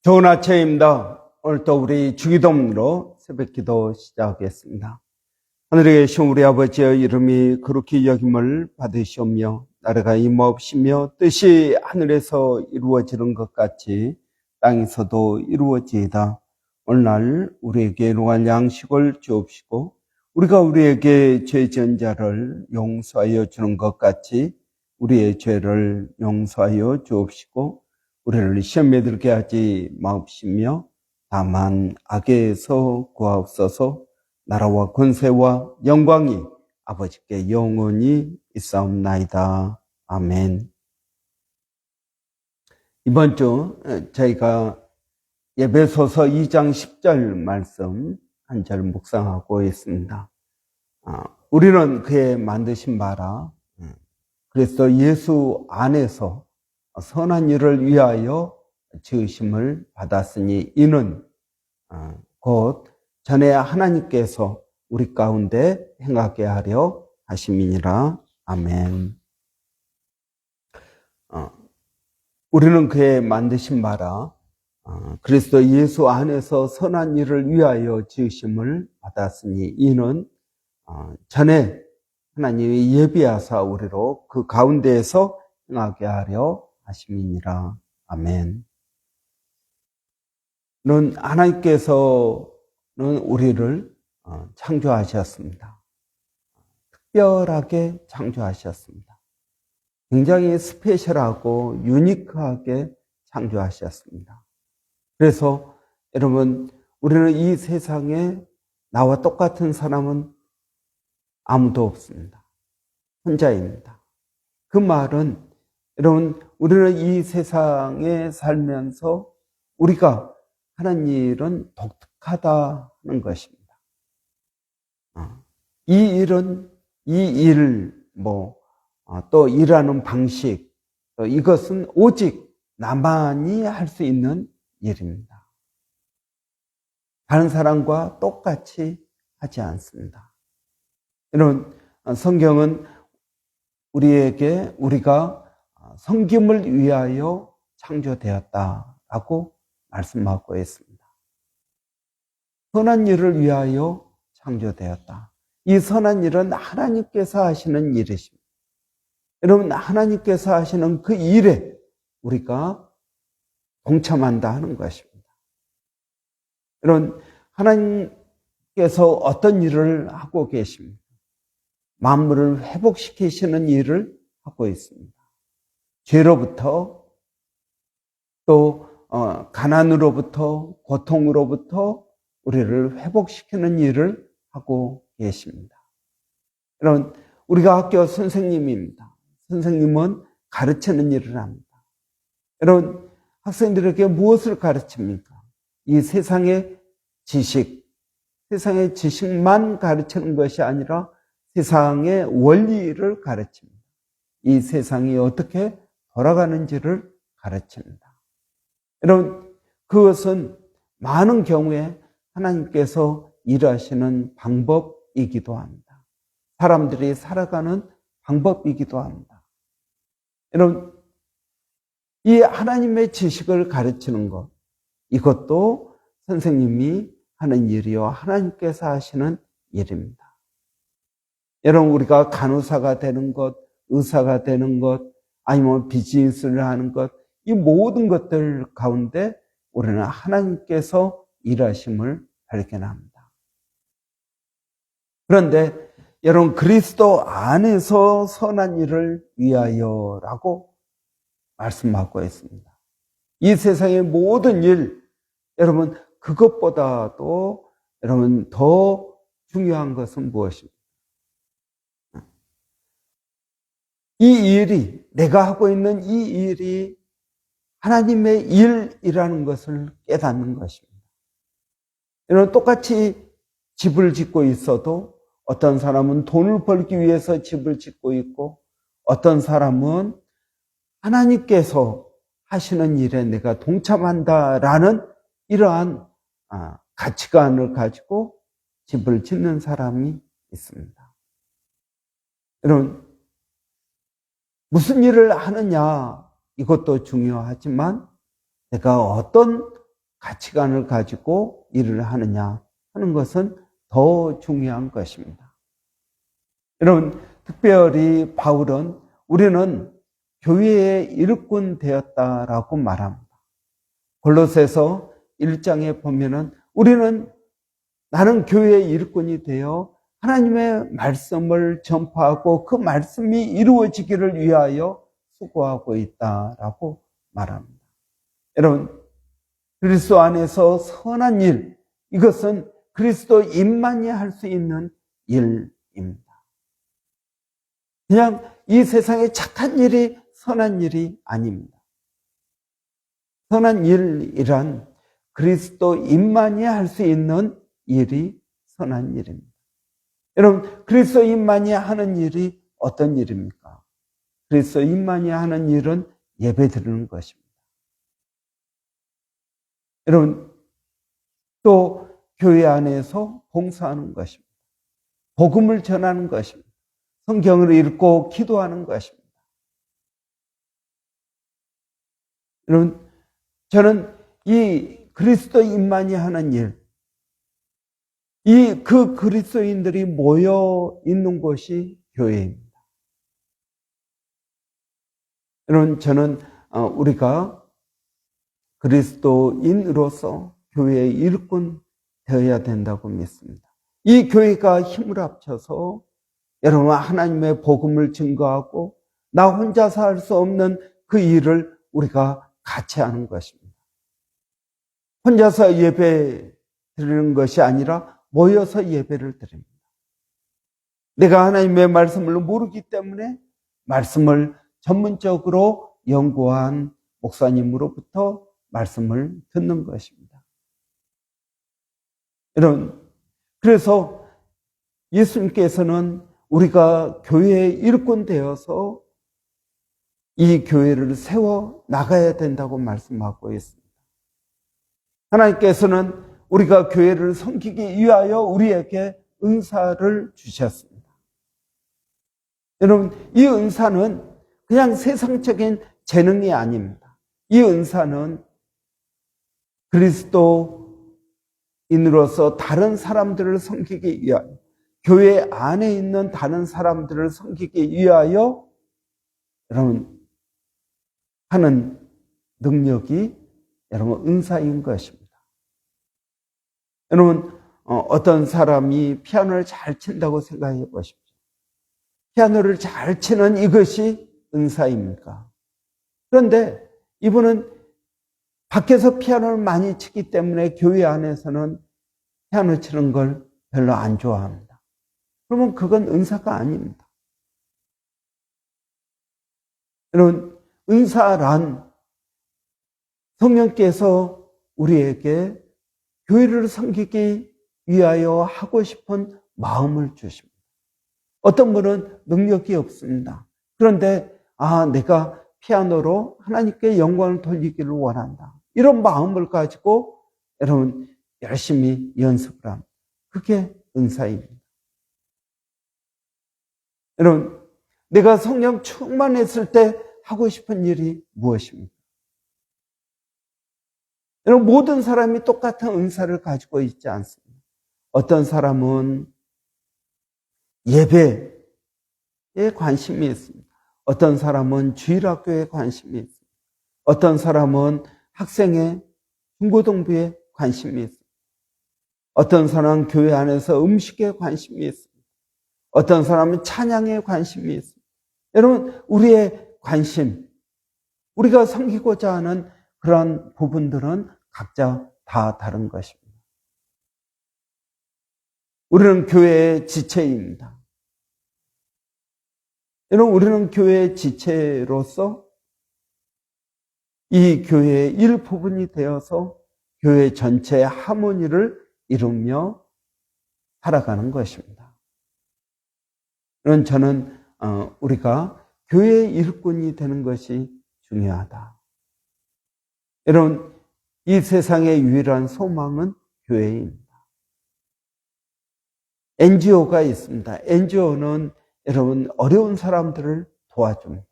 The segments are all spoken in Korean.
좋은 아침입니다. 오늘 또 우리 주기도문으로 새벽기도 시작하겠습니다. 하늘에 계신 우리 아버지의 이름이 거룩히 여김을 받으시오며 나라가 임하옵시며 뜻이 하늘에서 이루어지는 것 같이 땅에서도 이루어지이다. 오늘날 우리에게 일용할 양식을 주옵시고 우리가 우리에게 죄 지은 자를 용서하여 주는 것 같이 우리의 죄를 용서하여 주옵시고 우리를 시험에 들게 하지 마옵시며 다만 악에서 구하옵소서. 나라와 권세와 영광이 아버지께 영원히 있사옵나이다. 아멘. 이번 주 저희가 에베소서 2장 10절 말씀 한 절 묵상하고 있습니다. 우리는 그의 만드신 바라 그리스도 예수 안에서 선한 일을 위하여 지으심을 받았으니 이는 곧 전에 하나님께서 우리 가운데 행하게 하려 하심이니라. 아멘. 우리는 그의 만드신 바라 그리스도 예수 안에서 선한 일을 위하여 지으심을 받았으니 이는 전에 하나님이 예비하사 우리로 그 가운데에서 행하게 하려 하심이니라. 아멘. 하나님께서는 우리를 창조하셨습니다. 특별하게 창조하셨습니다. 굉장히 스페셜하고 유니크하게 창조하셨습니다. 그래서 여러분, 우리는 이 세상에 나와 똑같은 사람은 아무도 없습니다. 혼자입니다. 그 말은 여러분, 우리는 이 세상에 살면서 우리가 하는 일은 독특하다는 것입니다. 이 일, 또 일하는 방식, 이것은 오직 나만이 할 수 있는 일입니다. 다른 사람과 똑같이 하지 않습니다. 여러분, 성경은 우리가 섬김을 위하여 창조되었다라고 말씀하고 있습니다. 선한 일을 위하여 창조되었다. 이 선한 일은 하나님께서 하시는 일이십니다. 여러분, 하나님께서 하시는 그 일에 우리가 동참한다 하는 것입니다. 여러분, 하나님께서 어떤 일을 하고 계십니까? 만물을 회복시키시는 일을 하고 있습니다. 죄로부터 또 가난으로부터 고통으로부터 우리를 회복시키는 일을 하고 계십니다. 여러분, 우리가 학교 선생님입니다. 선생님은 가르치는 일을 합니다. 여러분, 학생들에게 무엇을 가르칩니까? 이 세상의 지식만 가르치는 것이 아니라 세상의 원리를 가르칩니다. 이 세상이 어떻게 돌아가는지를 가르칩니다. 여러분, 그것은 많은 경우에 하나님께서 일하시는 방법이기도 합니다. 사람들이 살아가는 방법이기도 합니다. 여러분, 이 하나님의 지식을 가르치는 것, 이것도 선생님이 하는 일이요, 하나님께서 하시는 일입니다. 여러분, 우리가 간호사가 되는 것, 의사가 되는 것, 아니면 비즈니스를 하는 것, 이 모든 것들 가운데 우리는 하나님께서 일하심을 발견합니다. 그런데 여러분, 그리스도 안에서 선한 일을 위하여라고 말씀하고 있습니다. 이 세상의 모든 일, 여러분, 그것보다도 여러분 더 중요한 것은 무엇입니까? 이 일이, 내가 하고 있는 이 일이 하나님의 일이라는 것을 깨닫는 것입니다. 여러분, 똑같이 집을 짓고 있어도 어떤 사람은 돈을 벌기 위해서 집을 짓고 있고 어떤 사람은 하나님께서 하시는 일에 내가 동참한다라는 이러한 가치관을 가지고 집을 짓는 사람이 있습니다. 여러분, 무슨 일을 하느냐, 이것도 중요하지만 내가 어떤 가치관을 가지고 일을 하느냐 하는 것은 더 중요한 것입니다. 여러분, 특별히 바울은 우리는 교회의 일꾼 되었다라고 말합니다. 골로새서 1장에 보면은 나는 교회의 일꾼이 되어 하나님의 말씀을 전파하고 그 말씀이 이루어지기를 위하여 수고하고 있다라고 말합니다. 여러분, 그리스도 안에서 선한 일, 이것은 그리스도인만이 할 수 있는 일입니다. 그냥 이 세상에 착한 일이 선한 일이 아닙니다. 선한 일이란 그리스도인만이 할 수 있는 일이 선한 일입니다. 여러분, 그리스도인만이 하는 일이 어떤 일입니까? 그리스도인만이 하는 일은 예배 드리는 것입니다. 여러분, 또 교회 안에서 봉사하는 것입니다. 복음을 전하는 것입니다. 성경을 읽고 기도하는 것입니다. 여러분, 저는 이 그리스도인만이 하는 일, 그 그리스도인들이 모여 있는 곳이 교회입니다. 여러분, 저는 우리가 그리스도인으로서 교회의 일꾼 되어야 된다고 믿습니다. 이 교회가 힘을 합쳐서 여러분 하나님의 복음을 증거하고 나 혼자서 할 수 없는 그 일을 우리가 같이 하는 것입니다. 혼자서 예배 드리는 것이 아니라 모여서 예배를 드립니다. 내가 하나님의 말씀을 모르기 때문에 말씀을 전문적으로 연구한 목사님으로부터 말씀을 듣는 것입니다. 여러분, 그래서 예수님께서는 우리가 교회의 일꾼 되어서 이 교회를 세워 나가야 된다고 말씀하고 있습니다. 하나님께서는 우리가 교회를 섬기기 위하여 우리에게 은사를 주셨습니다. 여러분, 이 은사는 그냥 세상적인 재능이 아닙니다. 이 은사는 그리스도인으로서 다른 사람들을 섬기기 위하여, 교회 안에 있는 다른 사람들을 섬기기 위하여 여러분 하는 능력이 여러분 은사인 것입니다. 여러분, 어떤 사람이 피아노를 잘 친다고 생각해 보십시오. 피아노를 잘 치는 이것이 은사입니까? 그런데 이분은 밖에서 피아노를 많이 치기 때문에 교회 안에서는 피아노 치는 걸 별로 안 좋아합니다. 그러면 그건 은사가 아닙니다. 여러분, 은사란 성령께서 우리에게 교회를 섬기기 위하여 하고 싶은 마음을 주십니다. 어떤 분은 능력이 없습니다. 그런데 내가 피아노로 하나님께 영광을 돌리기를 원한다. 이런 마음을 가지고 여러분 열심히 연습을 합니다. 그게 은사입니다. 여러분, 내가 성령 충만했을 때 하고 싶은 일이 무엇입니까? 여러분, 모든 사람이 똑같은 은사를 가지고 있지 않습니다. 어떤 사람은 예배에 관심이 있습니다. 어떤 사람은 주일학교에 관심이 있습니다. 어떤 사람은 학생의 중고등부에 관심이 있습니다. 어떤 사람은 교회 안에서 음식에 관심이 있습니다. 어떤 사람은 찬양에 관심이 있습니다. 여러분, 우리의 관심, 우리가 섬기고자 하는 그런 부분들은 각자 다 다른 것입니다. 우리는 교회의 지체입니다. 여러분, 우리는 교회의 지체로서 이 교회의 일부분이 되어서 교회 전체의 하모니를 이루며 살아가는 것입니다. 그런 저는 우리가 교회의 일꾼이 되는 것이 중요하다. 여러분, 이 세상의 유일한 소망은 교회입니다. NGO가 있습니다. NGO는 여러분 어려운 사람들을 도와줍니다.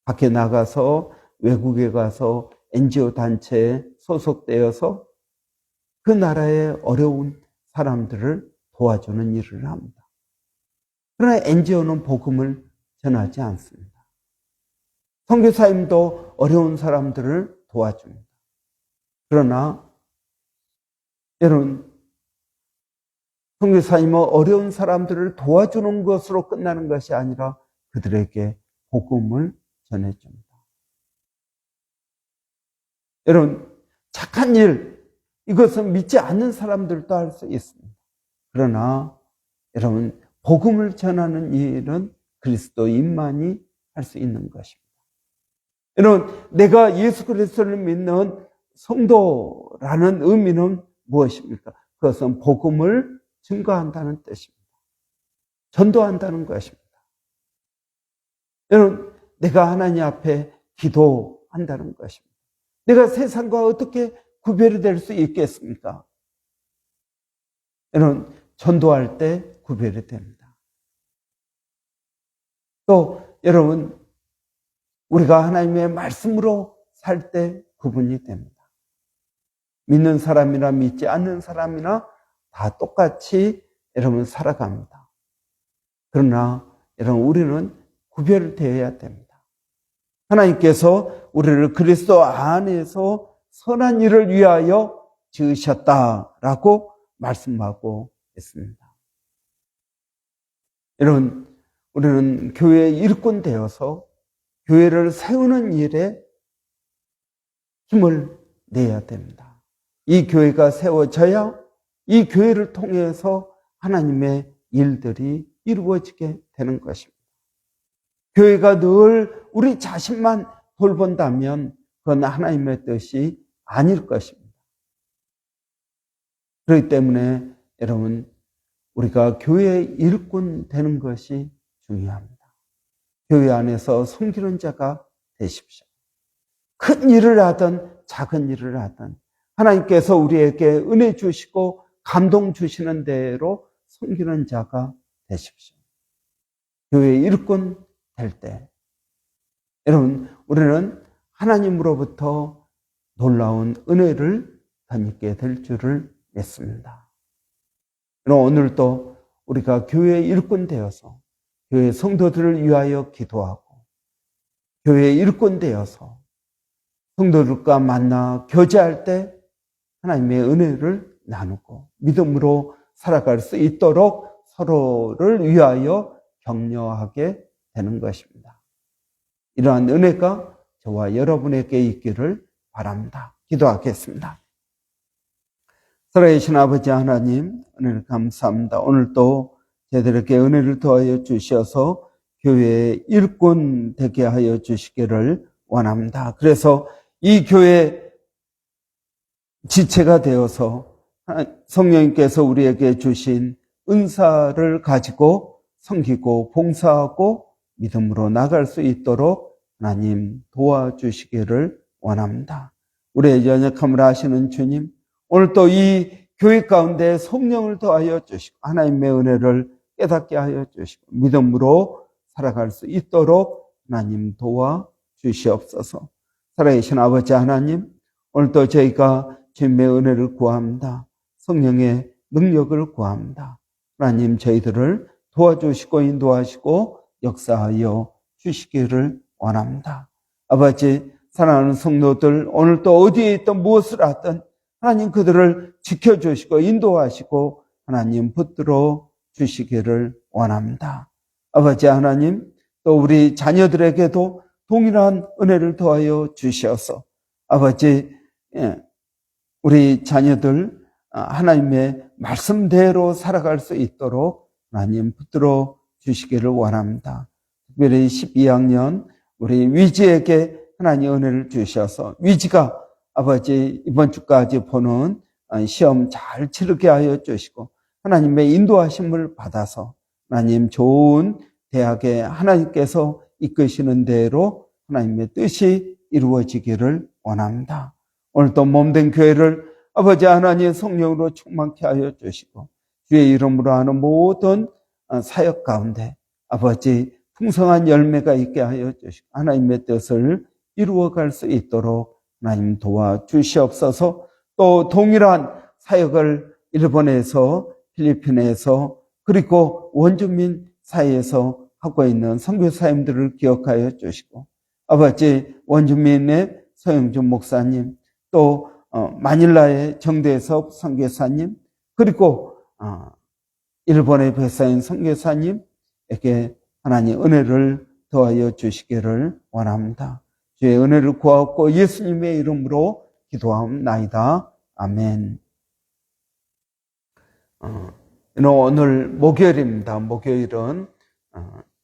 밖에 나가서 외국에 가서 NGO 단체에 소속되어서 그 나라의 어려운 사람들을 도와주는 일을 합니다. 그러나 NGO는 복음을 전하지 않습니다. 선교사님도 어려운 사람들을 도와줍니다. 그러나 여러분, 선교사님은 어려운 사람들을 도와주는 것으로 끝나는 것이 아니라 그들에게 복음을 전해줍니다. 여러분, 착한 일, 이것은 믿지 않는 사람들도 할 수 있습니다. 그러나 여러분, 복음을 전하는 일은 그리스도인만이 할 수 있는 것입니다. 여러분, 내가 예수 그리스도를 믿는 성도라는 의미는 무엇입니까? 그것은 복음을 증거한다는 뜻입니다. 전도한다는 것입니다. 여러분, 내가 하나님 앞에 기도한다는 것입니다. 내가 세상과 어떻게 구별이 될 수 있겠습니까? 여러분, 전도할 때 구별이 됩니다. 또 여러분, 우리가 하나님의 말씀으로 살 때 구분이 됩니다. 믿는 사람이나 믿지 않는 사람이나 다 똑같이 여러분 살아갑니다. 그러나 여러분, 우리는 구별되어야 됩니다. 하나님께서 우리를 그리스도 안에서 선한 일을 위하여 지으셨다라고 말씀하고 있습니다. 여러분, 우리는 교회의 일꾼 되어서 교회를 세우는 일에 힘을 내야 됩니다. 이 교회가 세워져야 이 교회를 통해서 하나님의 일들이 이루어지게 되는 것입니다. 교회가 늘 우리 자신만 돌본다면 그건 하나님의 뜻이 아닐 것입니다. 그렇기 때문에 여러분, 우리가 교회의 일꾼 되는 것이 중요합니다. 교회 안에서 섬기는 자가 되십시오. 큰 일을 하든 작은 일을 하든 하나님께서 우리에게 은혜 주시고 감동 주시는 대로 섬기는 자가 되십시오. 교회의 일꾼 될 때 여러분, 우리는 하나님으로부터 놀라운 은혜를 덧입게 될 줄을 믿습니다. 오늘도 우리가 교회의 일꾼 되어서 교회 성도들을 위하여 기도하고 교회의 일꾼 되어서 성도들과 만나 교제할 때 하나님의 은혜를 나누고 믿음으로 살아갈 수 있도록 서로를 위하여 격려하게 되는 것입니다. 이러한 은혜가 저와 여러분에게 있기를 바랍니다. 기도하겠습니다. 살아계신 아버지 하나님, 은혜를 감사합니다. 오늘도 저희들에게 은혜를 더하여 주셔서 교회의 일꾼 되게 하여 주시기를 원합니다. 그래서 이 교회 지체가 되어서 성령님께서 우리에게 주신 은사를 가지고 섬기고 봉사하고 믿음으로 나갈 수 있도록 하나님 도와주시기를 원합니다. 우리의 연약함을 아시는 주님, 오늘 또 이 교회 가운데 성령을 더하여 주시고 하나님의 은혜를 깨닫게 하여 주시고 믿음으로 살아갈 수 있도록 하나님 도와주시옵소서. 살아계신 아버지 하나님, 오늘도 저희가 주님의 은혜를 구합니다. 성령의 능력을 구합니다. 하나님, 저희들을 도와주시고 인도하시고 역사하여 주시기를 원합니다. 아버지, 사랑하는 성도들, 오늘 또 어디에 있든 무엇을 하든 하나님 그들을 지켜주시고 인도하시고 하나님 붙들어 주시기를 원합니다. 아버지 하나님, 또 우리 자녀들에게도 동일한 은혜를 더하여 주셔서 아버지, 우리 자녀들 하나님의 말씀대로 살아갈 수 있도록 하나님 붙들어 주시기를 원합니다. 특별히 12학년 우리 위지에게 하나님 은혜를 주셔서 위지가 아버지 이번 주까지 보는 시험 잘 치르게 하여 주시고 하나님의 인도하심을 받아서 하나님 좋은 대학에 하나님께서 이끄시는 대로 하나님의 뜻이 이루어지기를 원합니다. 오늘도 몸된 교회를 아버지 하나님의 성령으로 충만케 하여 주시고 주의 이름으로 하는 모든 사역 가운데 아버지 풍성한 열매가 있게 하여 주시고 하나님의 뜻을 이루어갈 수 있도록 하나님 도와주시옵소서. 또 동일한 사역을 일본에서, 필리핀에서, 그리고 원주민 사이에서 하고 있는 선교사님들을 기억하여 주시고, 아버지 원주민의 서영준 목사님, 또 마닐라의 정대섭 선교사님, 그리고 일본의 배사인 선교사님에게 하나님 은혜를 더하여 주시기를 원합니다. 주의 은혜를 구하옵고 예수님의 이름으로 기도하옵나이다. 아멘. 오늘 목요일입니다. 목요일은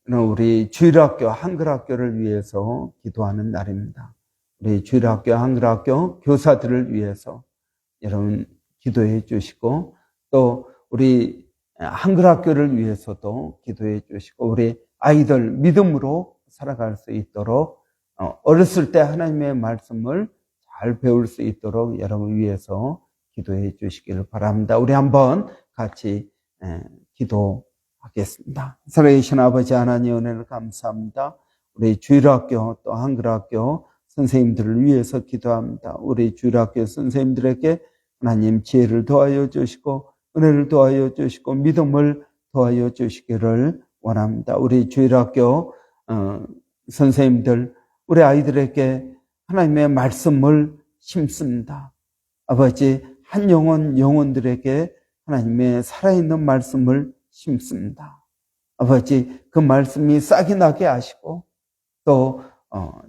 우리 주일학교 한글학교를 위해서 기도하는 날입니다. 우리 주일학교 한글학교 교사들을 위해서 여러분 기도해 주시고, 또 우리 한글학교를 위해서도 기도해 주시고, 우리 아이들 믿음으로 살아갈 수 있도록 어렸을 때 하나님의 말씀을 잘 배울 수 있도록 여러분 위해서 기도해 주시기를 바랍니다. 우리 한번 같이 기도하겠습니다. 살아계신 아버지 하나님 은혜를 감사합니다. 우리 주일학교 또 한글학교 선생님들을 위해서 기도합니다. 우리 주일학교 선생님들에게 하나님 지혜를 더하여 주시고 은혜를 더하여 주시고 믿음을 더하여 주시기를 원합니다. 우리 주일학교 선생님들, 우리 아이들에게 하나님의 말씀을 심습니다. 아버지, 한 영혼들에게 하나님의 살아있는 말씀을 심습니다. 아버지, 그 말씀이 싹이 나게 하시고 또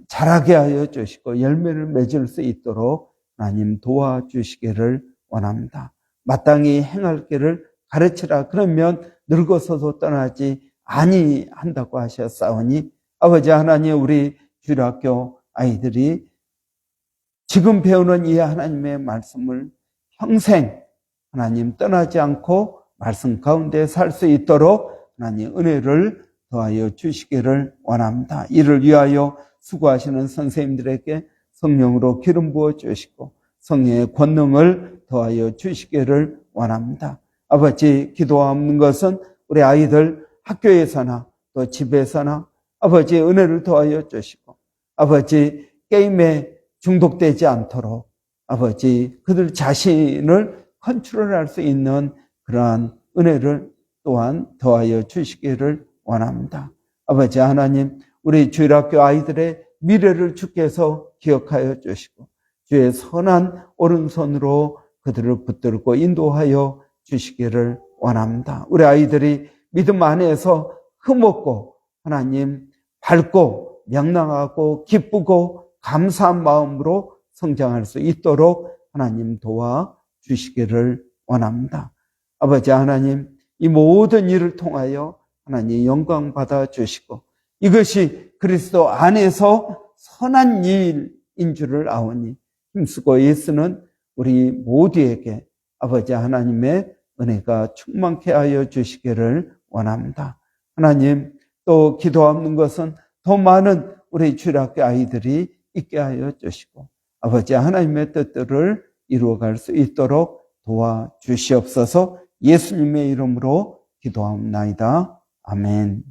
자라게 하여 주시고 열매를 맺을 수 있도록 하나님 도와주시기를 원합니다. 마땅히 행할 길을 가르치라. 그러면 늙어서도 떠나지 아니한다고 하셨사오니, 아버지 하나님, 우리 주일학교 아이들이 지금 배우는 이 하나님의 말씀을 평생 하나님 떠나지 않고 말씀 가운데 살 수 있도록 하나님 은혜를 더하여 주시기를 원합니다. 이를 위하여 수고하시는 선생님들에게 성령으로 기름 부어 주시고 성령의 권능을 더하여 주시기를 원합니다. 아버지, 기도하는 것은 우리 아이들 학교에서나 또 집에서나 아버지 은혜를 더하여 주시고, 아버지 게임에 중독되지 않도록 아버지 그들 자신을 컨트롤할 수 있는 그러한 은혜를 또한 더하여 주시기를 원합니다. 아버지 하나님, 우리 주일학교 아이들의 미래를 주께서 기억하여 주시고 주의 선한 오른손으로 그들을 붙들고 인도하여 주시기를 원합니다. 우리 아이들이 믿음 안에서 흠없고 하나님 밝고 명랑하고 기쁘고 감사한 마음으로 성장할 수 있도록 하나님 도와주시기를 원합니다. 아버지 하나님, 이 모든 일을 통하여 하나님 영광 받아 주시고 이것이 그리스도 안에서 선한 일인 줄을 아오니 힘쓰고 애쓰는 우리 모두에게 아버지 하나님의 은혜가 충만케 하여 주시기를 원합니다. 하나님, 또 기도하는 것은 더 많은 우리 주일학교 아이들이 있게 하여 주시고 아버지 하나님의 뜻들을 이루어갈 수 있도록 도와주시옵소서. 예수님의 이름으로 기도하옵나이다. 아멘.